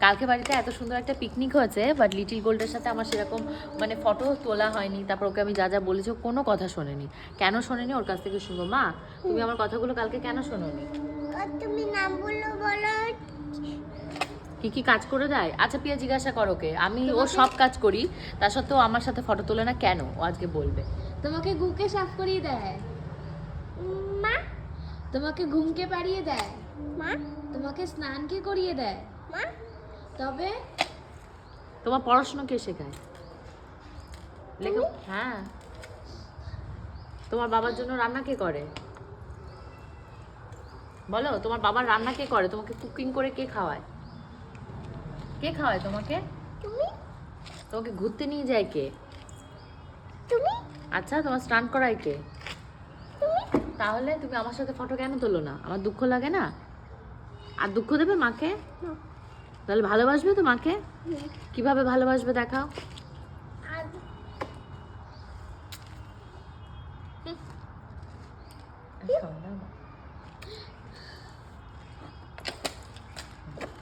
কালকে বাড়িতে এত সুন্দর একটা পিকনিক হয়েছে, বাট লিটিল গোল্ডের সাথে আমার সেরকম মানে ফটো তোলা হয়নি। তারপর ওকে আমি যা যা বলেছি ও কোনো কথা শোনেনি। কেন শোনেনি ওর কাছ থেকে শুনবো। মা, তুমি আমার কথাগুলো কালকে কেন শোনোনি? তুমি নাম বললো বলো। কি কি কাজ করে দেয়? আচ্ছা প্রিয়া জিজ্ঞাসা করো ওকে। আমি ও সব কাজ করি, তা সত্ত্বেও আমার সাথে ফটো তোলে না কেন? ও আজকে বলবে। তোমাকে গুকে সাফ করিয়ে দেয়, মা তোমাকে ঘুমকে পাড়িয়ে দেয়, মা তোমাকে স্নানকে করিয়ে দেয়, মা তবে তোমার পড়াশোনা কে শেখায়? লেখা? হ্যাঁ। তোমার বাবার জন্য রান্না কে করে? বলো, তোমার বাবার রান্না কে করে? তোমাকে কুকিং করে কে খাওয়ায়? কে খাওয়ায় তোমাকে? তুমি তোমাকে ঘুরতে নিয়ে যায় কে? তুমি আচ্ছা, তোমার স্নান করায় কে? তাহলে তুমি আমার সাথে ফটো কেন তোলো না? আমার দুঃখ লাগে না? আর দুঃখ দেবে মাকে? না। তাহলে ভালোবাসবে তো মাকে? কিভাবে ভালোবাসবে দেখাও। আর এখন দাও না।